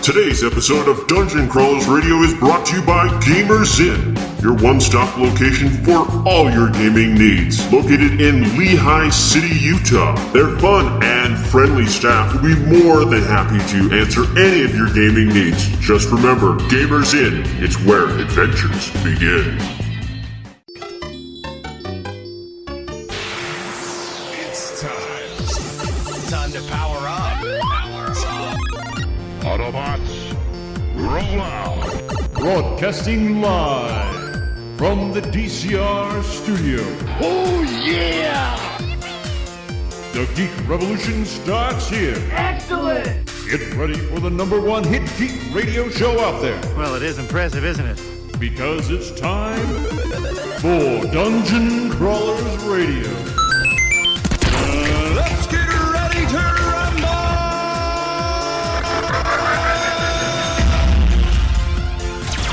Today's episode of Dungeon Crawlers Radio is brought to you by Gamers Inn, your one-stop location for all your gaming needs. Located in Lehigh City, Utah, their fun and friendly staff will be more than happy to answer any of your gaming needs. Just remember, Gamers Inn, it's where adventures begin. It's time to power up. Autobots, roll out! Broadcasting live from the DCR studio. Oh yeah! The Geek Revolution starts here. Excellent! Get ready for the #1 hit geek radio show out there. Well, it is impressive, isn't it? Because it's time for Dungeon Crawlers Radio. Let's get ready to rumble!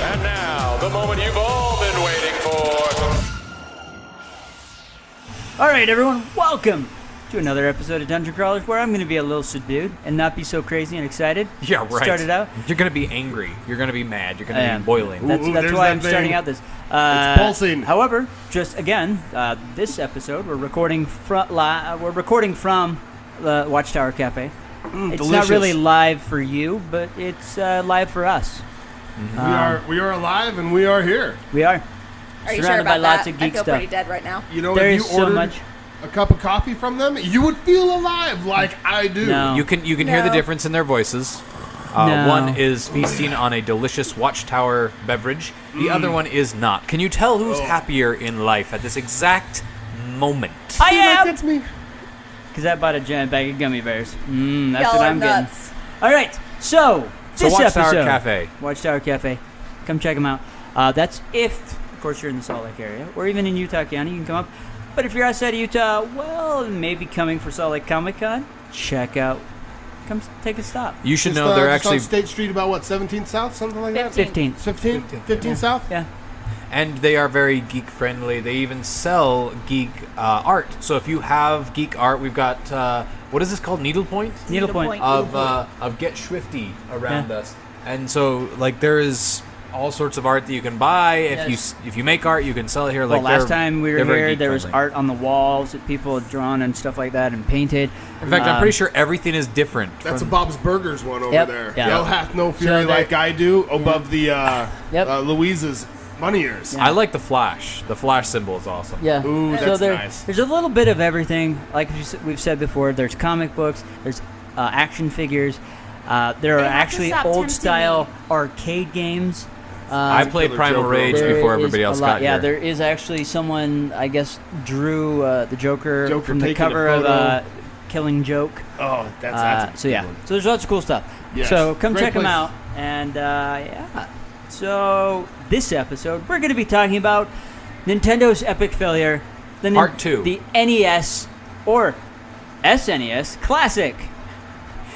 And now, the moment you've all been waiting for. All right, everyone, welcome to another episode of Dungeon Crawlers, where I'm going to be a little subdued and not be so crazy and excited. Yeah, right. Started out. You're going to be angry. You're going to be mad. You're going to be boiling. That's why I'm starting out this. It's pulsing. However, just again, this episode we're recording from the Watchtower Cafe. It's delicious. not really live for you, but it's live for us. We are alive and we are here. We are. Are you Surrounded sure by about lots that? of geek I feel stuff. pretty dead right now. You know, There if is you so ordered much. a cup of coffee from them, you would feel alive like I do. No. You can hear the No. difference in their voices. No. One is feasting on a delicious Watchtower beverage. The other one is not. Can you tell who's happier in life at this exact moment? I am! That's me. Because I bought a giant bag of gummy bears. That's Y'all what are I'm nuts. getting. All right, so this Watchtower episode, Cafe. Watchtower Cafe, come check them out. That's if, of course, you're in the Salt Lake area, or even in Utah County, you can come up. But if you're outside of Utah, well, maybe coming for Salt Lake Comic Con, come take a stop. You should Just, know they're just actually, on State Street about what, 17th South, something like that. 15. 15 South. Yeah. and they are very geek friendly. They even sell geek art. So if you have geek art, we've got what is this called? Needlepoint? Needlepoint. Of Get Swifty around us, and so like there is all sorts of art that you can buy. If you make art, you can sell it here. Like Well, last time we were they're very here, there was geek-friendly. art on the walls that people had drawn and stuff like that and painted. In fact, I'm pretty sure everything is different. That's a from- Bob's Burgers one over Yep, there. yeah. They'll have no fury So like I do above the Yep. Louise's bunny ears. I like the flash. The flash symbol is awesome. Yeah. Ooh, so that's nice. There's a little bit of everything. Like we've said before, there's comic books, there's action figures. There are They have to actually stop old-style tempting arcade games. I played Killer Primal Joker Rage over there. before There everybody is else a lot. got Yeah, here. there is actually someone, I guess, drew the Joker from the taking a cover of photo. Killing Joke. Oh, that's a So yeah, good one. so there's lots of cool stuff. Yes. So come Great check them place. out, and yeah. So this episode, we're going to be talking about Nintendo's epic failure, Part 2. the NES or SNES Classic.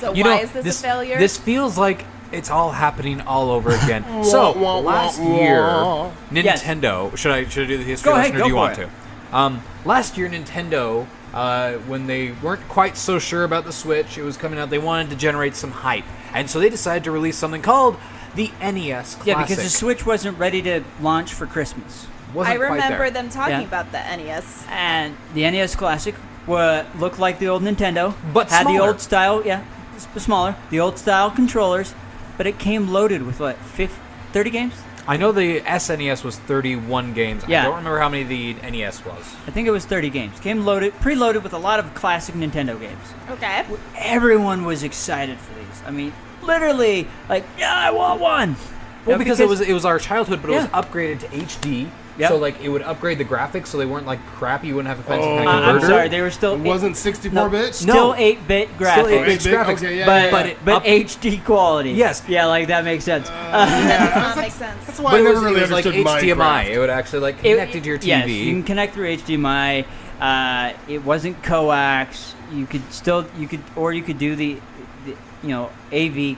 So You why know, is this this a failure? This feels like it's all happening all over again. So last year, Yes. Nintendo. Should I do the history Go ahead, lesson, or go do you for want it. to? Last year, Nintendo, when they weren't quite so sure about the Switch, it was coming out. They wanted to generate some hype, and so they decided to release something called the NES Classic. Yeah, because the Switch wasn't ready to launch for Christmas. Wasn't I quite remember there. them talking Yeah. about the NES. And the NES Classic looked like the old Nintendo, But had the smaller. old style, smaller, the old style controllers, but it came loaded with 30 games? I know the SNES was 31 games. Yeah. I don't remember how many the NES was. I think it was 30 games. Came preloaded with a lot of classic Nintendo games. Okay. Everyone was excited for these. I mean, literally, like, yeah, I want one. Well, You know, because it was our childhood, but it was Yeah. upgraded to HD. Yep. So like it would upgrade the graphics, so they weren't like crappy. You wouldn't have a fancy kind of I'm converter. sorry, they were still It wasn't 64-bit? Still 8-bit graphics. Still 8-bit 8-bit? graphics, Okay, yeah, but yeah, but yeah. it but up- HD quality. Yes. Yeah, like that makes sense. That does not make sense. That's why But I it never was, really it was like understood HDMI. Minecraft. It would actually like connect it to your TV. Yes, you can connect through HDMI. It wasn't coax. You could do the AV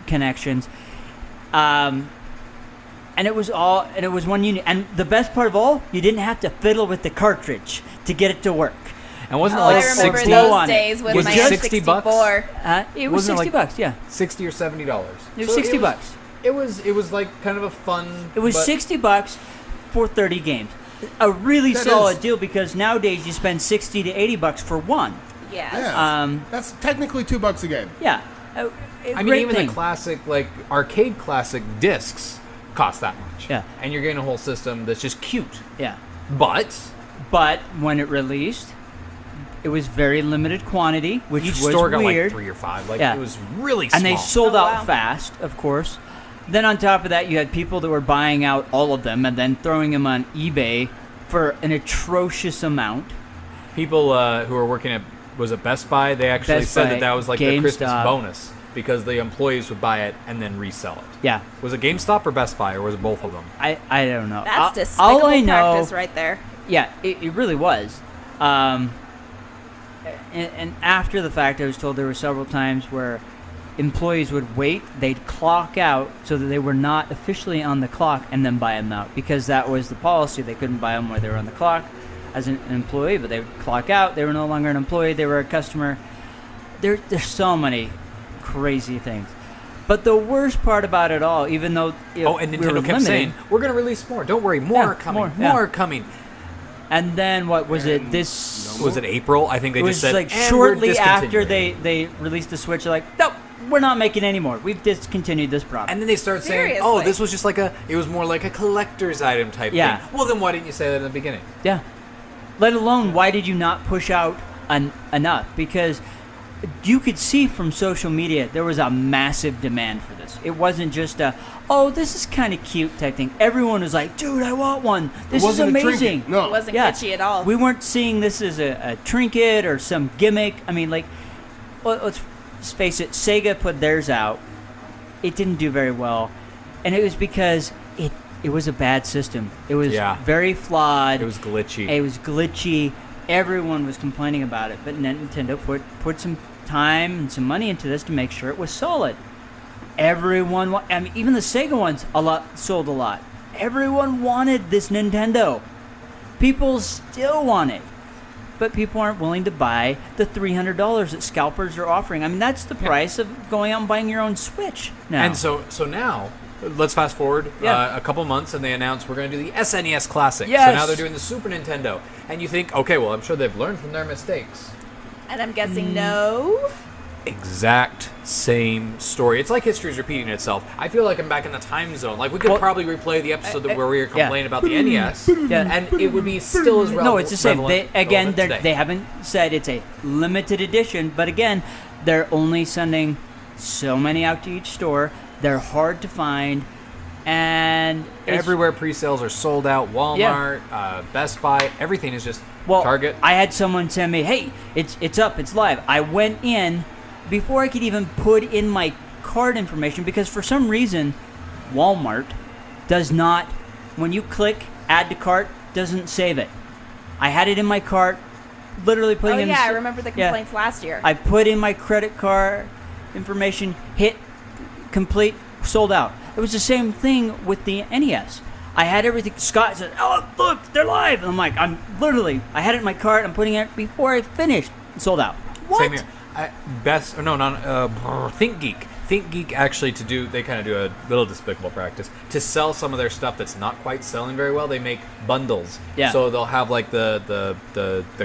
connections. And it was one unit. And the best part of all, you didn't have to fiddle with the cartridge to get it to work. And wasn't it Oh, like I remember 60? Blow those on it. days with Was my it 60 bucks? 64. It was Wasn't it 60 bucks, yeah. 60 or $70. It was 60 bucks. It was like kind of a fun. It was but 60 bucks for 30 games. A really That solid is- deal because nowadays you spend 60 to 80 bucks for one. Yes. Yeah. That's technically $2 a game. Yeah. I mean, even the classic, like arcade classic discs cost that much. Yeah. And you're getting a whole system that's just cute. Yeah. But But when it released, it was very limited quantity, which each was store got weird. like 3 or 5. Like Yeah. it was really small. And they sold Oh, out wow. fast, of course. Then on top of that, you had people that were buying out all of them and then throwing them on eBay for an atrocious amount. People who were working at Best Buy, they actually Best said Buy, that was like their Christmas GameStop. bonus because the employees would buy it and then resell it. Yeah, Was it GameStop or Best Buy, or was it both of them? I don't know. That's despicable all I know, practice right there. Yeah, it really was. And after the fact, I was told there were several times where employees would wait, they'd clock out so that they were not officially on the clock and then buy them out because that was the policy. They couldn't buy them while they were on the clock as an employee, but they would clock out. They were no longer an employee. They were a customer. There's so many crazy things. But the worst part about it all, even though And we were Nintendo kept limited, saying, "We're going to release more. Don't worry, more Yeah, are coming. more, yeah. More are coming." and then what was it? This Was it April? I think they it just was said, like "And shortly we're after discontinuing." they released the Switch. They're like, nope, we're not making any more. We've discontinued this product. And then they start saying, Seriously? "Oh, this was just like it was more like a collector's item type Yeah. thing." Well, then why didn't you say that in the beginning? Yeah. Let alone, why did you not push out enough? Because you could see from social media there was a massive demand for this. It wasn't just oh, this is kind of cute type thing. Everyone was like, dude, I want one. This is wasn't a trinket. amazing. No. It wasn't Yeah. kitschy at all. We weren't seeing this as a trinket or some gimmick. I mean, like, let's face it, Sega put theirs out. It didn't do very well. And it was because it was a bad system. It was Yeah. very flawed. It was glitchy. It was glitchy. Everyone was complaining about it. But Nintendo put some time and some money into this to make sure it was solid. Everyone, I mean, even the Sega ones sold a lot. Everyone wanted this Nintendo. People still want it. But people aren't willing to buy the $300 that scalpers are offering. I mean, that's the price of going out and buying your own Switch now. And so now, let's fast forward Yeah. a couple months, and they announced we're going to do the SNES Classic. So Yes. now they're doing the Super Nintendo, and you think, okay, well, I'm sure they've learned from their mistakes. And I'm guessing no. Exact same story. It's like history's repeating itself. I feel like I'm back in the time zone. Like we could Well, probably replay the episode where we were yeah. complaining about the NES, Yeah. and it would be still as relevant. No, it's the same. relevant today. They haven't said it's a limited edition, but again, they're only sending so many out to each store. They're hard to find, and it's- Everywhere pre-sales are sold out. Walmart, Best Buy, everything is just Target. I had someone send me, "Hey, it's up, it's live." I went in before I could even put in my card information because for some reason, Walmart does not. When you click add to cart, doesn't save it. I had it in my cart, literally putting Oh in. yeah, I remember the yeah. complaints last year. I put in my credit card information, hit complete, sold out. It was the same thing with the NES. I had everything. Scott said, "Oh, look, they're live." And I'm like, I had it in my cart. I'm putting it before I finished. Sold out. What? Same here. ThinkGeek actually they kind of do a little despicable practice to sell some of their stuff that's not quite selling very well. They make bundles, Yeah. So they'll have like the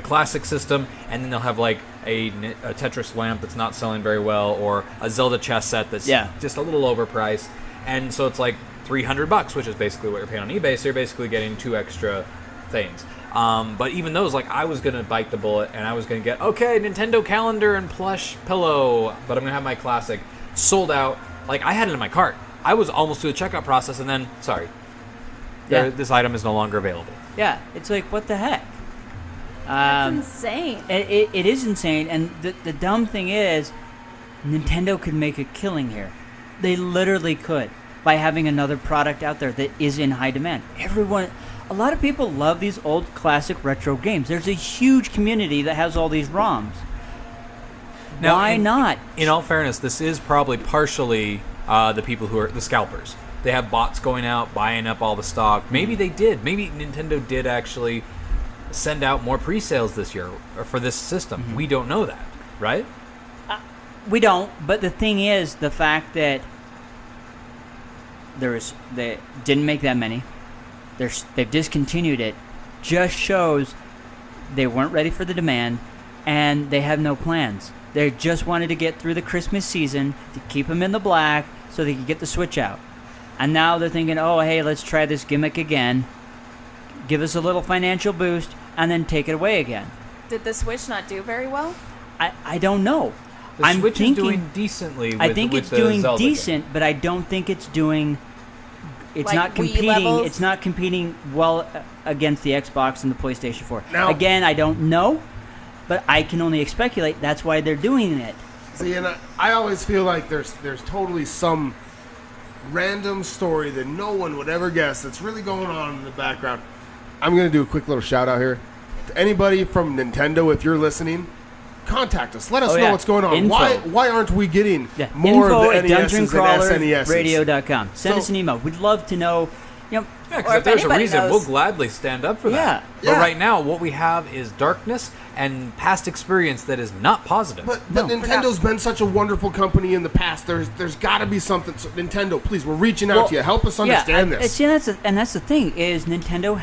classic system, and then they'll have like a Tetris lamp that's not selling very well, or a Zelda chess set that's just a little overpriced, and so it's like $300, which is basically what you're paying on eBay. So you're basically getting 2 extra things. But even those, like, I was gonna bite the bullet, and I was gonna get Nintendo calendar and plush pillow, but I'm gonna have my classic sold out. Like, I had it in my cart. I was almost through the checkout process, and then this item is no longer available. Yeah, it's like, what the heck? That's insane. It is insane, and the dumb thing is, Nintendo could make a killing here. They literally could by having another product out there that is in high demand. A lot of people love these old classic retro games. There's a huge community that has all these ROMs. Now, Why not? In all fairness, this is probably partially the people who are the scalpers. They have bots going out, buying up all the stock. Maybe they did. Maybe Nintendo did actually send out more pre-sales this year for this system. We don't know that, right? We don't, but the thing is, the fact that they didn't make that many, they've discontinued it, just shows they weren't ready for the demand, and they have no plans. They just wanted to get through the Christmas season to keep them in the black so they could get the Switch out. And now they're thinking, oh, hey, let's try this gimmick again, give us a little financial boost, and then take it away again. Did the Switch not do very well? I don't know. The Switch is doing decently with, I think with it's the doing Zelda decent, game. but I don't think it's doing... It's Like not Wii competing. levels? It's not competing well against the Xbox and the PlayStation 4. Now- Again, I don't know, but I can only speculate. That's why they're doing it. See, and I always feel like there's totally some random story that no one would ever guess that's really going on in the background. I'm going to do a quick little shout out here. To anybody from Nintendo, if you're listening, contact us. Let us know what's going on. Info. Why aren't we getting Info more of the at NESs and SNESs? dungeoncrawlerradio.com. Send us So- an email. We'd love to know. Yeah, Or because if if there's a anybody reason, knows. we'll gladly stand up for that. Yeah. But right now, what we have is darkness and past experience that is not positive. But Nintendo's been such a wonderful company in the past. There's got to be something. So Nintendo, please, we're reaching out to you. Help us understand this. See, that's the thing is Nintendo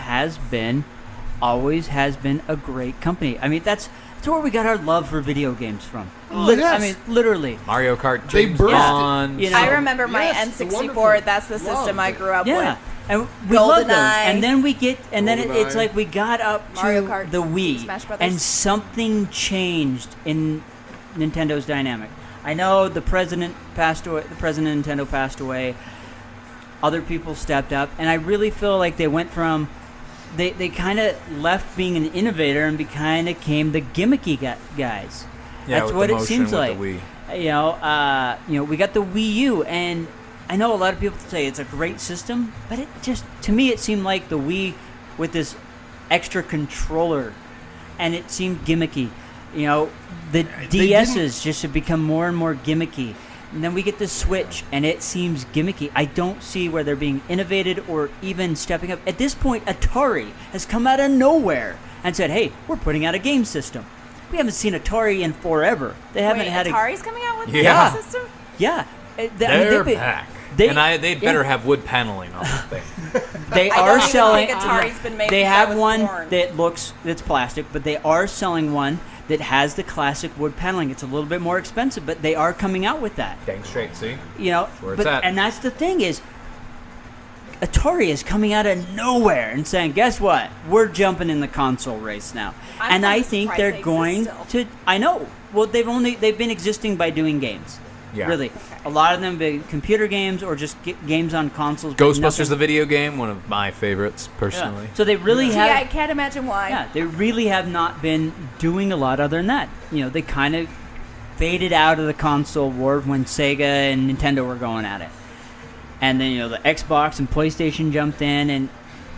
always has been a great company. I mean, that's where we got our love for video games from. Yes. I mean, literally. Mario Kart, They James burst it. Bond. You know, I remember my Yes, the N64. wonderful That's the system I grew up Yeah, with. and we love those. GoldenEye. And then we get, and then it's GoldenEye. like we got up to Mario Kart, the Wii, Smash Brothers. and something changed in Nintendo's dynamic. I know the president passed away. The president of Nintendo passed away. Other people stepped up, and I really feel like they went from they kind of left being an innovator and kind of became the gimmicky guys. Yeah, That's with what the it motion seems with like. the Wii. We got the Wii U, and I know a lot of people say it's a great system, but it just, to me, it seemed like the Wii with this extra controller, and it seemed gimmicky. The DSs just have become more and more gimmicky. And then we get the Switch, and it seems gimmicky. I don't see where they're being innovated or even stepping up. At this point, Atari has come out of nowhere and said, hey, we're putting out a game system. We haven't seen Atari in forever. They haven't Wait, had Atari's coming out with Yeah. a game system? They're back. They'd better have wood paneling on the thing. They I are don't even selling. think Atari's been made They since I have was one born. that's plastic, but they are selling one that has the classic wood paneling. It's a little bit more expensive, but they are coming out with that. Dang straight, see? Where it's at. And that's the thing is, Atari is coming out of nowhere and saying, "Guess what? We're jumping in the console race now." I'm I kinda think surprised they're they going exist to. I know. Well, they've been existing by doing games. Yeah. Really, a lot of them have been computer games or just games on consoles. but Ghostbusters, nothing- the video game, one of my favorites, Yeah. personally. So they really Gee, have. I can't imagine why. Yeah, they really have not been doing a lot other than that. They kind of faded out of the console war when Sega and Nintendo were going at it. And then, the Xbox and PlayStation jumped in, and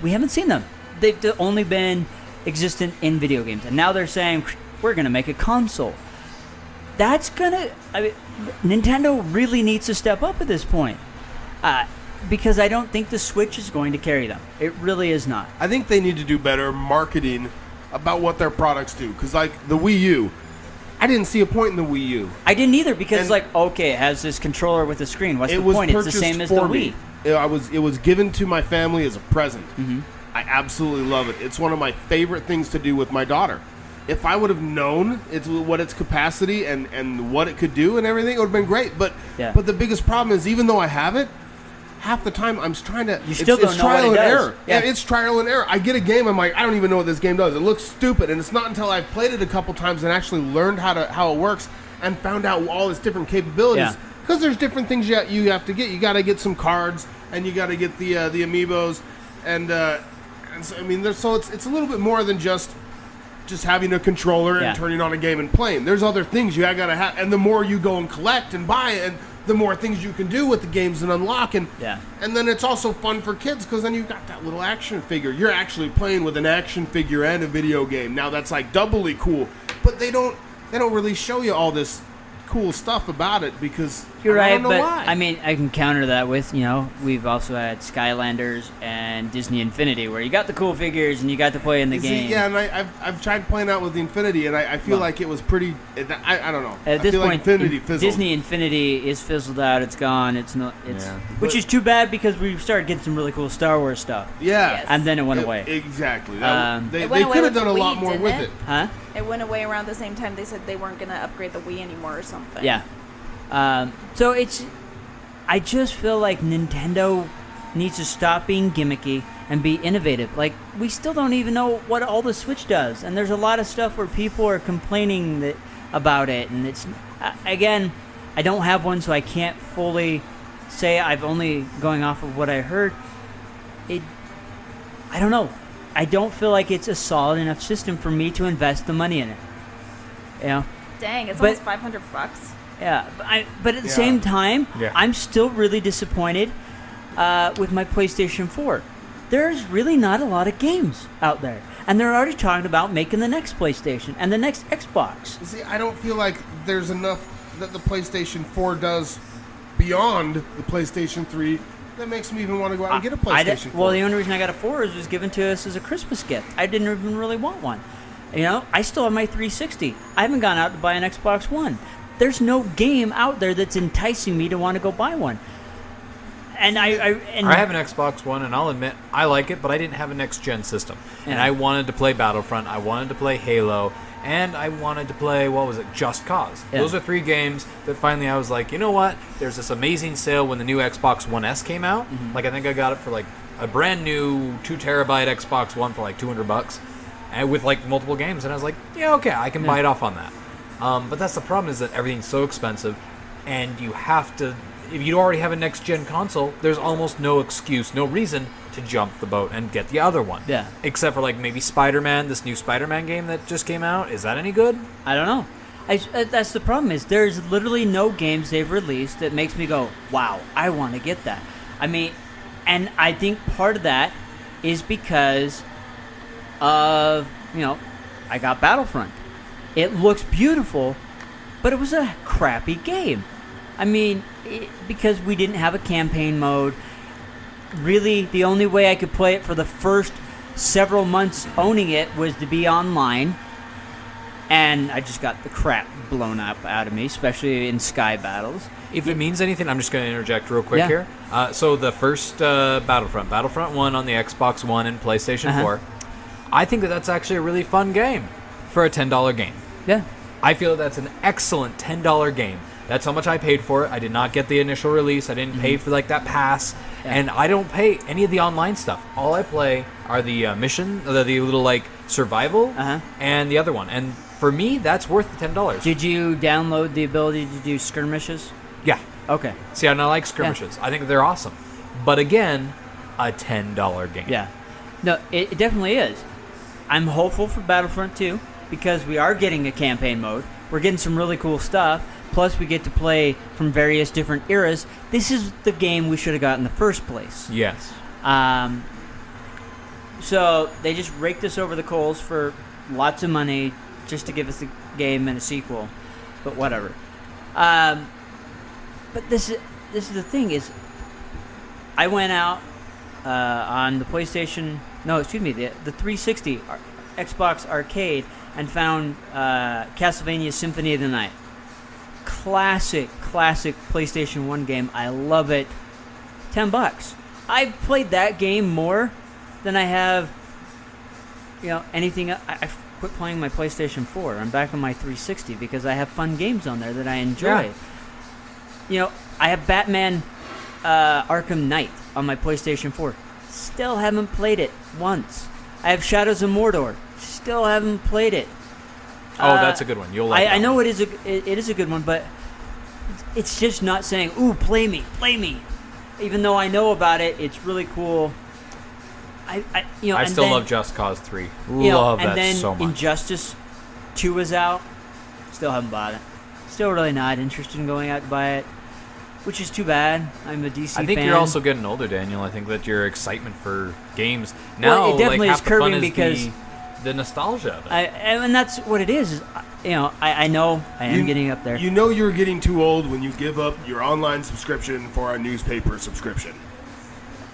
we haven't seen them. They've only been existent in video games. And now they're saying, we're going to make a console. That's going to... Nintendo really needs to step up at this point. Because I don't think the Switch is going to carry them. It really is not. I think they need to do better marketing about what their products do. Because, like, the Wii U, I didn't see a point in the Wii U. I didn't either because And- it has this controller with a screen. What's It the was point? It's the purchased same as the for Wii. me. It was given to my family as a present. Mm-hmm. I absolutely love it. It's one of my favorite things to do with my daughter. If I would have known what its capacity and what it could do and everything, it would have been great. But the biggest problem is, even though I have it, half the time I'm trying to. You still don't it's know what trial it and does. error. Yeah. It's trial and error. I get a game, I'm like, I don't even know what this game does. It looks stupid, and it's not until I've played it a couple times and actually learned how it works and found out all its different capabilities. Yeah. Because there's different things you have to get. You got to get some cards, and you got to get the amiibos, and so, it's a little bit more than just having a controller and turning on a game and playing. There's other things you got to have, and the more you go and collect and buy, and the more things you can do with the games and unlock, and then it's also fun for kids because then you've got that little action figure. You're actually playing with an action figure and a video game. Now that's like doubly cool, but they don't really show you all this cool stuff about it because You're I right, don't know but why. I can counter that with we've also had Skylanders and and Disney Infinity, where you got the cool figures and you got to play in the game. Yeah, and I've tried playing out with the Infinity, and I feel like it was pretty. I don't know. At this feel point, like Infinity fizzled. Disney Infinity is fizzled out. It's gone. It's not. Which is too bad because we started getting some really cool Star Wars stuff. Yeah, Yes. And then it went away. Exactly. They It went away could have with done the a lot Wii, more didn't with it? it. Huh? It went away around the same time they said they weren't going to upgrade the Wii anymore or something. Yeah. So I just feel like Nintendo needs to stop being gimmicky and be innovative. Like, we still don't even know what all the Switch does, and there's a lot of stuff where people are complaining about it, and it's again, I don't have one, so I can't fully say. I've only going off of what I heard. I don't know. I don't feel like it's a solid enough system for me to invest the money in it. You know? Dang, it's But- almost $500. Yeah, but at the same time, I'm still really disappointed with my PlayStation 4. There's really not a lot of games out there. And they're already talking about making the next PlayStation and the next Xbox. See, I don't feel like there's enough that the PlayStation 4 does beyond the PlayStation 3 that makes me even want to go out and get a PlayStation 4. Well, the only reason I got a 4 is it was given to us as a Christmas gift. I didn't even really want one. You know, I still have my 360. I haven't gone out to buy an Xbox One. There's no game out there that's enticing me to want to go buy one. And I have an Xbox One, and I'll admit I like it, but I didn't have a next-gen system. And Yeah. I wanted to play Battlefront, I wanted to play Halo, and I wanted to play, Just Cause. Yeah. Those are 3 games that finally I was like, you know what? There's this amazing sale when the new Xbox One S came out. Like, I think I got it for, a brand new 2 terabyte Xbox One for, $200. And with, multiple games. And I was like, yeah, okay, I can buy it off on that. But that's the problem, is that everything's so expensive, and you have to... If you already have a next-gen console, there's almost no excuse, no reason to jump the boat and get the other one. Yeah. Except for, maybe Spider-Man, this new Spider-Man game that just came out. Is that any good? I don't know. That's the problem, is there's literally no games they've released that makes me go, wow, I want to get that. I mean, and I think part of that is because of, I got Battlefront. It looks beautiful, but it was a crappy game. I mean, because we didn't have a campaign mode. Really, the only way I could play it for the first several months owning it was to be online. And I just got the crap blown up out of me, especially in sky battles. If it means anything, I'm just going to interject real quick here. So the first Battlefront 1 on the Xbox One and PlayStation 4, I think that's actually a really fun game for a $10 game. Yeah. I feel that's an excellent $10 game. That's how much I paid for it. I did not get the initial release. I didn't pay for that pass. Yeah. And I don't pay any of the online stuff. All I play are the mission, the little survival, and the other one. And for me, that's worth the $10. Did you download the ability to do skirmishes? Yeah. Okay. See, and I like skirmishes. Yeah. I think they're awesome. But again, a $10 game. Yeah. No, it definitely is. I'm hopeful for Battlefront 2 because we are getting a campaign mode. We're getting some really cool stuff. Plus, we get to play from various different eras. This is the game we should have got in the first place. Yes. So they just raked us over the coals for lots of money just to give us the game and a sequel. But whatever. But this is the thing is, I went out on the PlayStation. No, excuse me, the 360 Xbox Arcade and found Castlevania Symphony of the Night. Classic PlayStation 1 game. I love it. $10. I've played that game more than I have, anything. I quit playing my PlayStation 4. I'm back on my 360 because I have fun games on there that I enjoy. Yeah. I have Batman Arkham Knight on my PlayStation 4. Still haven't played it once. I have Shadows of Mordor. Still haven't played it. Oh, that's a good one. You'll like it. I know it is a good one, but it's just not saying, "Ooh, play me." Even though I know about it, it's really cool. I still love Just Cause 3. Love that so much. Injustice 2 is out. Still haven't bought it. Still really not interested in going out to buy it, which is too bad. I'm a DC fan. I think you're also getting older, Daniel. I think that your excitement for games now, it definitely is half the fun curbing is because the nostalgia of it. And that's what it is. I know I am getting up there. You know you're getting too old when you give up your online subscription for a newspaper subscription.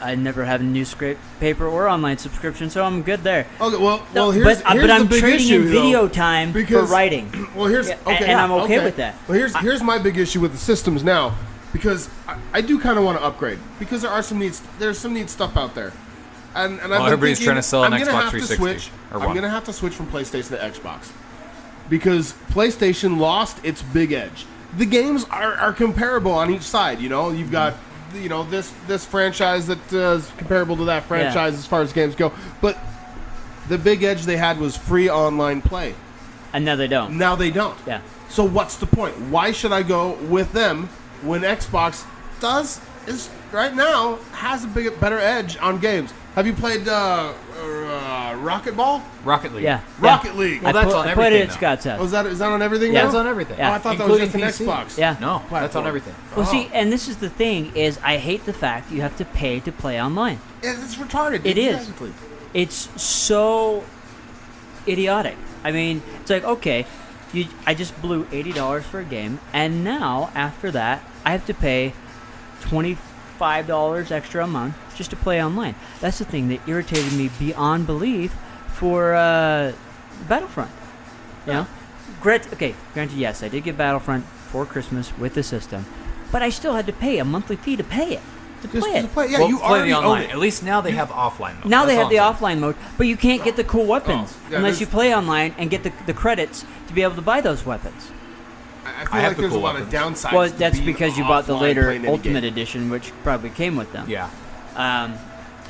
I never have a newspaper or online subscription, so I'm good there. Okay, well, but here's the I'm big trading issue, in video time for writing. Well, here's Yeah, okay, and I'm okay with that. Well, here's my big issue with the systems now, because I do kind of want to upgrade, because there's some neat stuff out there, and I've been everybody's thinking, trying to sell an I'm gonna Xbox have to 360 switch. or I'm One. gonna have to switch from PlayStation to Xbox, because PlayStation lost its big edge. The games are comparable on each side. You know, you've got this franchise that is comparable to that franchise as far as games go, but the big edge they had was free online play. And now they don't. Now they don't. Yeah. So what's the point? Why should I go with them when Xbox is right now has a better edge on games? Have you played Rocket Ball? Rocket League. Yeah. Rocket League. Well, that's on I put it everything at now. Scott's house. Oh, is that on everything Yeah. now? That's on everything. Oh, I thought that was just an Including PC. Xbox. Yeah. No, that's on Platform. everything. Well, see, and this is the thing, is I hate the fact you have to pay to play online. It's retarded. It is. Exactly. It's so idiotic. I mean, it's like, okay, I just blew $80 for a game, and now, after that, I have to pay $25 extra a month just to play online. That's the thing that irritated me beyond belief for Battlefront. You know? Granted, yes, I did get Battlefront for Christmas with the system, but I still had to pay a monthly fee to pay it. To Just play to it. play. Yeah, Well, you play already the own online. it. At least now they have offline mode. Now they That's have all the I'm saying. offline mode, but you can't get the cool weapons yeah, unless this- you play online and get the credits to be able to buy those weapons. I I feel have like the there's cool a lot weapons. of downsides. Well, to that's being because you bought the offline later playing any Ultimate game. Edition, which probably came with them. Yeah.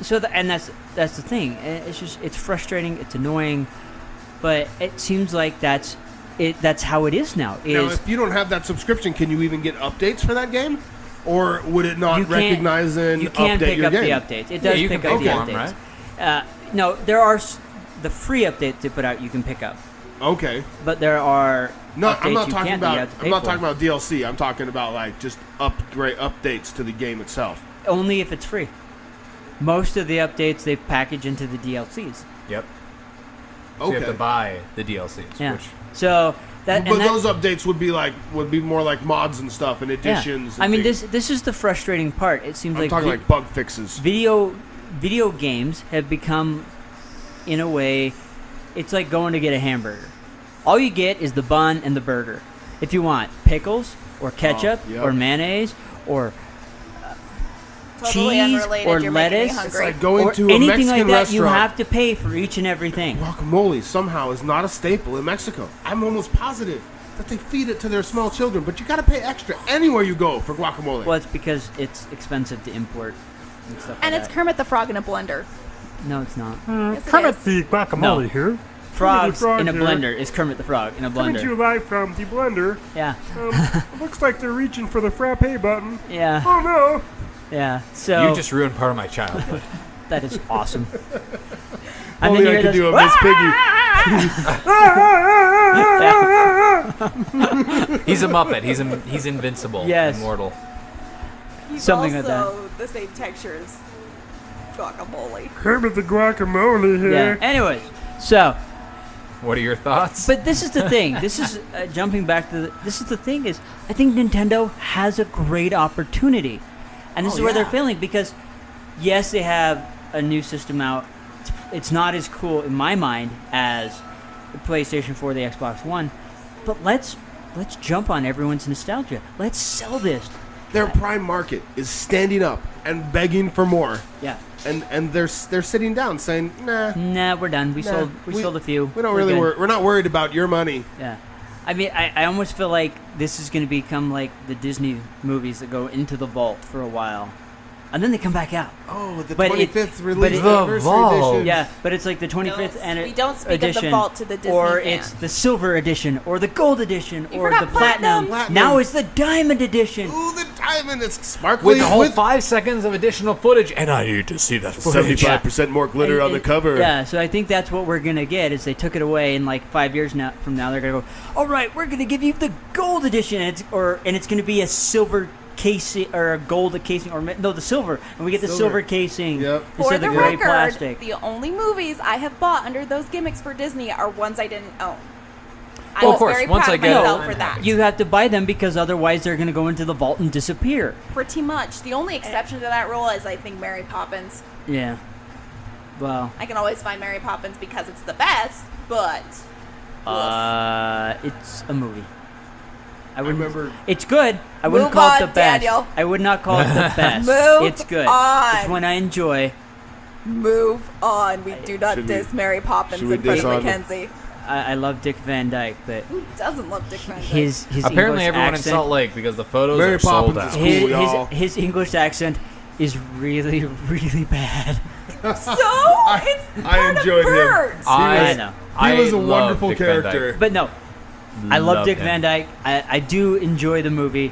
So that's the thing. It's frustrating. It's annoying, but it seems like that's it. That's how it is now. Now, if you don't have that subscription, can you even get updates for that game? Or would it not you can't- recognize and you can update pick your up game? the updates. It Yeah, does you pick can up the pay for 'em, updates. No, there are the free updates they put out. You can pick up, Okay. but there are No, updates I'm not you talking can't, that you about. have to pay I'm not for. talking about DLC. I'm talking about like just updates to the game itself. Only if it's free. Most of the updates they package into the DLCs. Yep. So Okay. you have to buy the DLCs. Yeah. Which, So that But and that, those updates would be more like mods and stuff and additions. Yeah. I and mean, things. this is the frustrating part. It seems I'm like talking like bug fixes. video games have become, in a way, it's like going to get a hamburger. All you get is the bun and the burger. If you want pickles or ketchup yep. or mayonnaise or Totally cheese unrelated. or You're making me lettuce hungry. It's like going or to a anything Mexican like that, restaurant. you have to pay for each and everything. Guacamole somehow is not a staple in Mexico. I'm almost positive that they feed it to their small children, but you got to pay extra anywhere you go for guacamole. Well, it's because it's expensive to import and stuff And like it's that. Kermit the Frog in a blender. No, it's not. Yes, it is. the guacamole No. here. Frogs Frog in a here. blender is Kermit the Frog in a Coming to you blender. live from the blender. Yeah, It looks like they're reaching for the frappe button. yeah, Oh no! yeah. So you just ruined part of my childhood. that is awesome. Only you I hear could this, do a Miss Piggy. He's a Muppet. He's invincible. Yes. Immortal. He's Something like also the same texture as guacamole. Kermit the guacamole here. Yeah. Anyways, so What are your thoughts? but this is the thing. This is jumping back to this is the thing is I think Nintendo has a great opportunity, and this is where they're failing because yes, they have a new system out. It's not as cool in my mind as the PlayStation 4, the Xbox One, but let's jump on everyone's nostalgia. Let's sell this. Their prime market is standing up and begging for more, Yeah. and they're sitting down saying, "Nah, We're done. We sold a few. We don't We're really good." we're not worried about your money." Yeah. I mean, I almost feel like this is going to become like the Disney movies that go into the vault for a while. And then they come back out. Oh, the But it- 25th but release it- anniversary vault. edition. Yeah, but it's like the 25th We don't speak of the edition. vault to the Disney Or fan. it's the silver edition, or the gold edition, You or forgot the platinum. Platinum. Now it's the diamond edition. Ooh, the diamond! It's sparkly with the whole 5 seconds of additional footage, and I need to see that footage. 75% more glitter on the cover. Yeah, so I think that's what we're gonna get. Is they took it away, and like 5 years from now, they're gonna go, all right, we're gonna give you the gold edition, and it's gonna be a silver casing or a gold casing, or no, the silver, and we get the silver casing Yep. For instead the of the gray record, plastic. the only movies I have bought under those gimmicks for Disney are ones I didn't own. I Well, was of course, very once proud I of get it, myself I'm for that. You have to buy them because otherwise they're going to go into the vault and disappear. Pretty much. The only exception to that rule is, I think, Mary Poppins. Yeah. Well, I can always find Mary Poppins because it's the best, but... it's a movie. I remember- It's good. I wouldn't Move call it on, the best. Daniel. I would not call it the best. Move It's good. on. It's one I enjoy. Move on. We do not Should we- diss Mary Poppins should we in front diss of on- Mackenzie. I love Dick Van Dyke, but Who doesn't love Dick Van Dyke? his Apparently, English everyone accent, in Salt Lake because the photos Mary are sold Poppins out. is cool. y'all. his English accent is really, really bad. So, it's part enjoyed of him. Bert. I know. He was a love wonderful Dick Van Dyke. character. But no, I love Dick him. Van Dyke. I do enjoy the movie.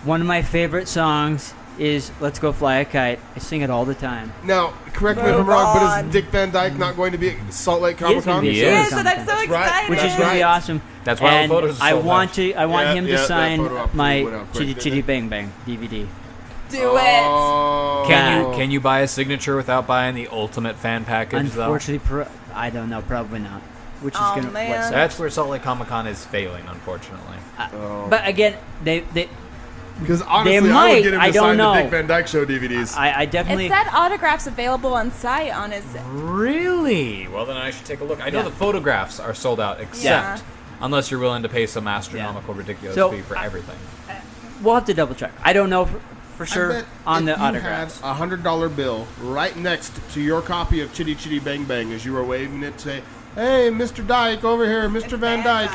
One of my favorite songs is "Let's Go Fly a Kite." I sing it all the time. Now, correct me if I'm Move wrong, but on. is Dick Van Dyke not going to be at Salt Lake He is Comic gonna Con? be He at is. Yes, and I'm so right. excited. which is That's going to be right. awesome. That's why all the And photos are I sold want out. to. I want Yeah, him yeah, to that sign photo op my went out quick, Chitty didn't Chitty it? Bang Bang DVD. Do it. Oh. Can you buy a signature without buying the ultimate fan package though? Unfortunately, I don't know. Probably not. Which is Oh, going to. man. That's where Salt Lake Comic Con is failing, unfortunately. But again, they Because honestly, I might, would get him I to don't sign know. the Dick Van Dyke Show DVDs. I It definitely. said autographs available on site on his... Really? Well, then I should take a look. I know Yeah. the photographs are sold out, except unless you're willing to pay some astronomical, ridiculous So, fee for everything. We'll have to double check. I don't know for I sure bet on the if you autographs. had a $100 bill right next to your copy of Chitty Chitty Bang Bang as you were waving it, say, "Hey, Mr. Dyke, over here, Mr. Van Dyke."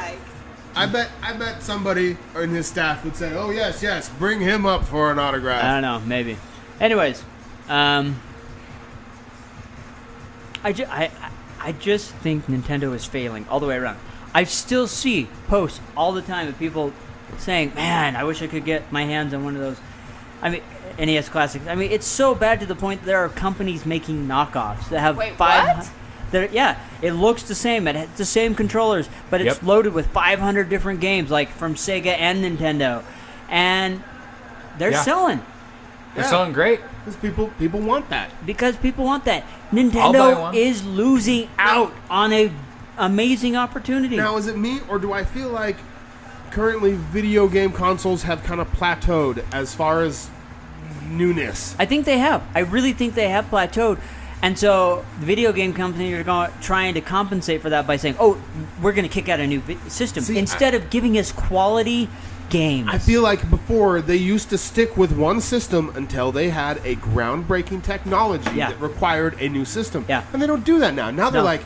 I bet somebody in his staff would say, "Oh yes, bring him up for an autograph." I don't know, maybe. Anyways, I just think Nintendo is failing all the way around. I still see posts all the time of people saying, "Man, I wish I could get my hands on one of those." I mean, NES Classics. I mean, it's so bad to the point that there are companies making knockoffs that have Wait, five. what? Yeah, it looks the same. It has the same controllers, but it's Yep. loaded with 500 different games, like from Sega and Nintendo, and they're Yeah. selling. They're Yeah. selling great. Because people want that. Because people want that. buy Nintendo one. is losing out on a amazing opportunity. Now, is it me, or do I feel like currently video game consoles have kind of plateaued as far as newness? I think they have. I really think they have plateaued. And so the video game companies are trying to compensate for that by saying, "Oh, we're going to kick out a new system," See, instead of giving us quality games. I feel like before they used to stick with one system until they had a groundbreaking technology Yeah. that required a new system. Yeah. And they don't do that now. Now they're No. like,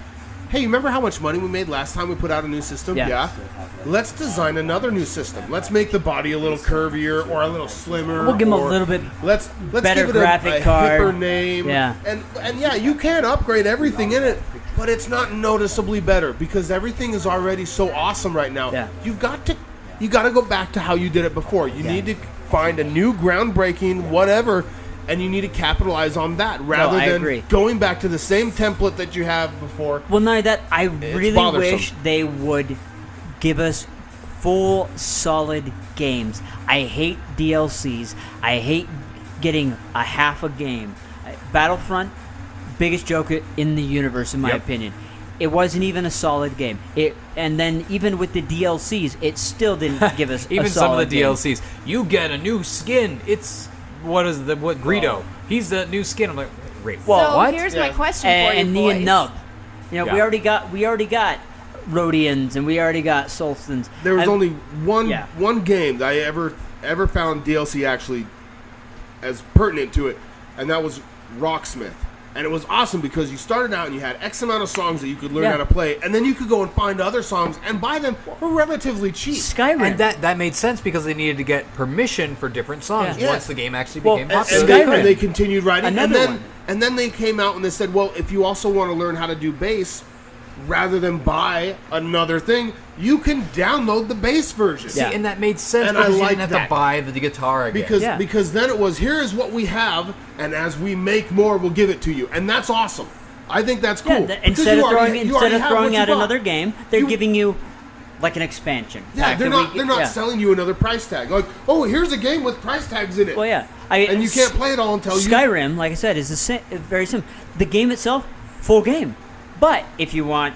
"Hey, remember how much money we made last time we put out a new system? Yeah. Let's design another new system. Let's make the body a little curvier or a little slimmer. We'll give 'em a or little bit let's better give it graphic a card. hipper name. Yeah. And yeah, you can upgrade everything in it, but it's not noticeably better because everything is already so awesome right now. Yeah. You got to go back to how you did it before. You need to find a new groundbreaking whatever, and you need to capitalize on that rather I than agree. going back to the same template that you have before. Well, not only that, I really bothersome. wish they would give us full, solid games. I hate DLCs. I hate getting a half a game. Battlefront, biggest joke in the universe, in my Yep. opinion. It wasn't even a solid game. And then even with the DLCs, it still didn't give us Even a some of solid the game. DLCs, you get a new skin. It's what Greedo? He's the new skin. I'm like, wait, Well, so what? here's my Yeah. question for you, And boys. Nia Nub. You know, Yeah. we already got Rhodians and we already got Solstons. There was only one Yeah. one game that I ever found DLC actually as pertinent to it, and that was Rocksmith. And it was awesome because you started out and you had X amount of songs that you could learn Yeah. how to play, and then you could go and find other songs and buy them for relatively cheap. Skyrim. And that made sense because they needed to get permission for different songs Yeah. once the game actually Well, became and popular. Skyrim. And they continued writing, and Another then one. and then they came out and they said, well, if you also want to learn how to do bass, rather than buy another thing, you can download the bass version. Yeah. See, and that made sense And I because you like didn't have that. to buy the guitar again. Because Yeah. because then it was, here is what we have, and as we make more, we'll give it to you, and that's awesome. I think that's cool. Yeah, Because instead you of already- you already have throwing what you out bought. another game, they're You- giving you like an expansion. Yeah, pack they're that we not get- they're not yeah. selling you another price tag. Like, oh, here's a game with price tags in it. Well, yeah, and you can't play it all until Skyrim, like I said, is very simple. The game itself, full game, but if you want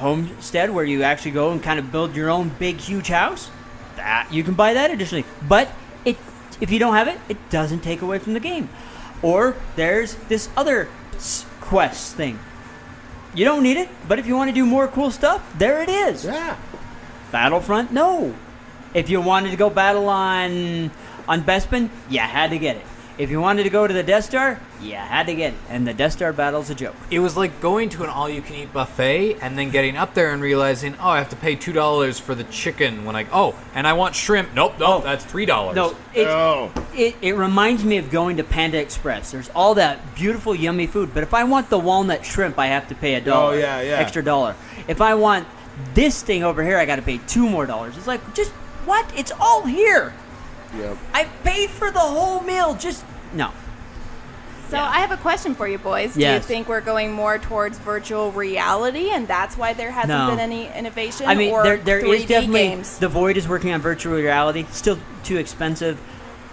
homestead where you actually go and kind of build your own big, huge house, that you can buy that additionally. But if you don't have it, it doesn't take away from the game. Or there's this other quest thing. You don't need it, but if you want to do more cool stuff, there it is. Yeah. Battlefront, no. If you wanted to go battle on Bespin, you had to get it. If you wanted to go to the Death Star, you had to get it. And the Death Star battle's a joke. It was like going to an all-you-can-eat buffet and then getting up there and realizing, I have to pay $2 for the chicken when and I want shrimp. Nope, that's $3. No, it reminds me of going to Panda Express. There's all that beautiful, yummy food, but if I want the walnut shrimp, I have to pay $1. Oh, yeah. Extra $1. If I want this thing over here, I got to pay $2 more. It's like, just what? It's all here. Yep. I paid for the whole meal. Just no. So I have a question for you boys. Do you think we're going more towards virtual reality, and that's why there hasn't been any innovation? I mean, or there is 3D definitely games? The Void is working on virtual reality. Still too expensive.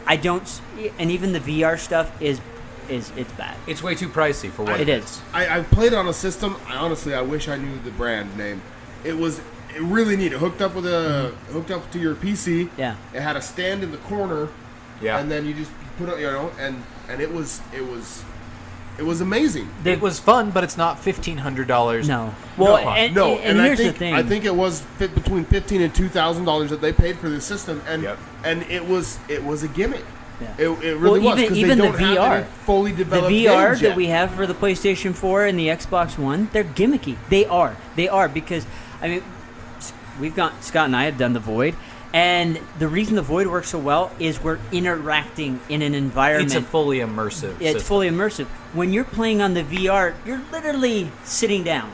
And even the VR stuff is it's bad. It's way too pricey for what it is. I've played on a system. I wish I knew the brand name. It really neat. It hooked up hooked up to your PC. Yeah. It had a stand in the corner. Yeah. And then you just put it, and it was amazing. It was fun, but it's not $1,500. No. Well, and here's the thing. I think it was between $1,500 and $2,000 that they paid for this system, and it was a gimmick. Yeah. It really was, because they don't have any fully developed the VR games yet. that we have for the PlayStation 4 and the Xbox One, they're gimmicky. They are because Scott and I have done the Void, and the reason the Void works so well is we're interacting in an environment. It's a fully immersive It's fully immersive. When you're playing on the VR, you're literally sitting down.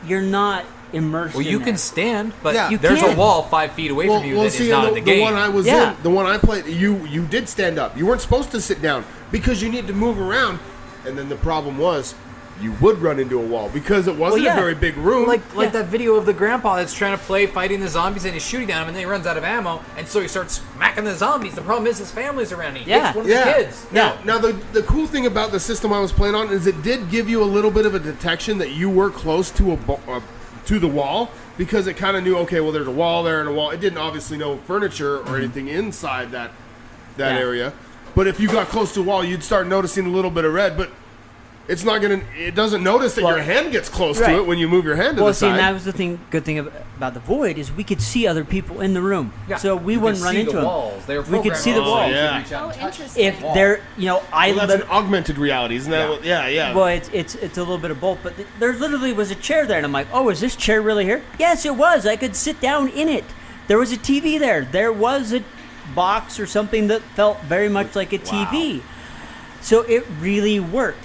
You're not immersed. Well, you can stand, but you there's can. a wall 5 feet away from you that is not in the game. The one I was in, the one I played, you did stand up. You weren't supposed to sit down because you need to move around. And then the problem was, you would run into a wall because it wasn't a very big room. Like that video of the grandpa that's trying to play fighting the zombies and he's shooting at him and then he runs out of ammo and so he starts smacking the zombies. The problem is his family's around. He hits one of the kids. Now the cool thing about the system I was playing on is it did give you a little bit of a detection that you were close to to the wall, because it kind of knew, okay, well, there's a wall there and a wall. It didn't obviously know furniture or anything inside that area, but if you got close to the wall, you'd start noticing a little bit of red, but it doesn't notice that your hand gets close to it when you move your hand to the side. And that was the good thing about the Void is we could see other people in the room. Yeah. So we wouldn't run into them. We could see the walls. Yeah. Oh, interesting. If they're, that's an augmented reality, isn't that? Yeah. Well, it's a little bit of both, but there literally was a chair there, and I'm like, oh, is this chair really here? Yes, it was. I could sit down in it. There was a TV there. There was a box or something that felt very much like a TV. So it really worked.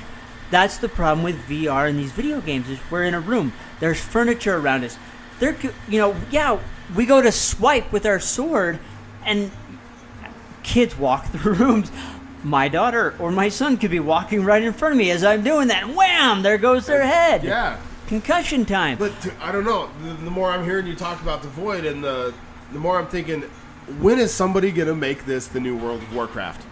That's the problem with VR and these video games is we're in a room. There's furniture around us. We go to swipe with our sword, and kids walk through rooms. My daughter or my son could be walking right in front of me as I'm doing that, and wham! There goes their head. Yeah. Concussion time. But I don't know. The more I'm hearing you talk about the Void, and the more I'm thinking, when is somebody going to make this the new World of Warcraft?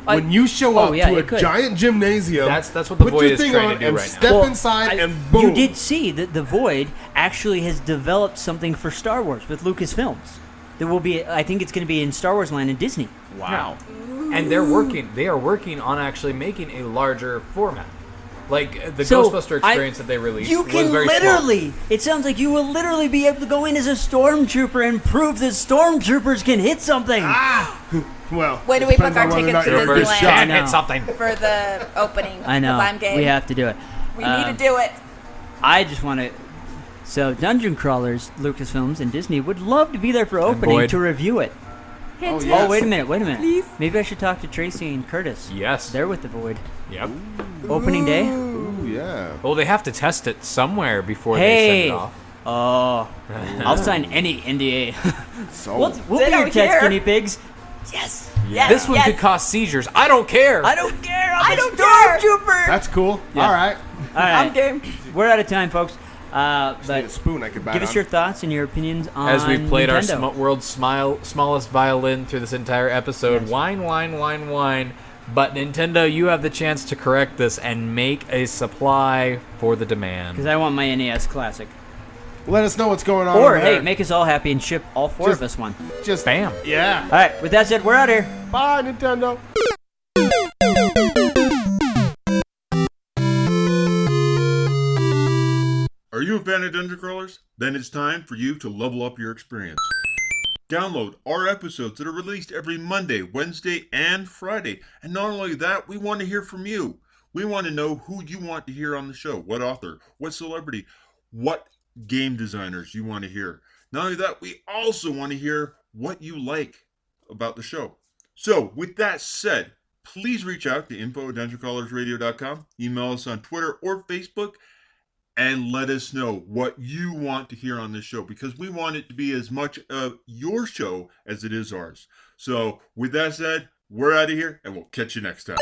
When you show up to a giant gymnasium, that's what the Void is trying to do right now. Step inside and boom. You did see that the Void actually has developed something for Star Wars with Lucasfilms. There will be, I think it's going to be in Star Wars Land in Disney. Wow. And they are working on actually making a larger format. Like the Ghostbuster experience that they released was very small. It sounds like you will literally be able to go in as a stormtrooper and prove that stormtroopers can hit something. Well, when do we book our tickets to Disneyland? Can hit something for the opening? I know. I'm game. We have to do it. We need to do it. I just want to. So, Dungeon Crawlers, Lucasfilms, and Disney would love to be there for opening to review it. Hint, yes. Oh, wait a minute. Please. Maybe I should talk to Tracy and Curtis. Yes. They're with the Void. Yep. Opening day? Ooh, yeah. Well, they have to test it somewhere before they send it off. Oh. I'll sign any NDA. So we'll be your test guinea pigs. Yes. Yes. This one could cause seizures. I don't care. I don't care. I don't care. Stormtrooper. that's cool. Yeah. All right. All right. I'm game. We're out of time, folks. Just need a But spoon I could bite give us on. your thoughts and your opinions on As we've played Nintendo. our world's smallest violin through this entire episode, Yes. whine, whine, whine, whine. But Nintendo, you have the chance to correct this and make a supply for the demand. Because I want my NES Classic. Let us know what's going on. Or, hey, make us all happy and ship all four of us one. Just bam. Yeah. All right, with that said, we're out here. Bye, Nintendo. Are you a fan of dungeon crawlers? Then it's time for you to level up your experience. Download our episodes that are released every Monday, Wednesday, and Friday. And not only that, we want to hear from you. We want to know who you want to hear on the show. What author, what celebrity, what game designers you want to hear. Not only that, we also want to hear what you like about the show. So, with that said, please reach out to info@dungeoncrawlersradio.com, email us on Twitter or Facebook, and let us know what you want to hear on this show, because we want it to be as much of your show as it is ours. So, with that said, we're out of here, and we'll catch you next time.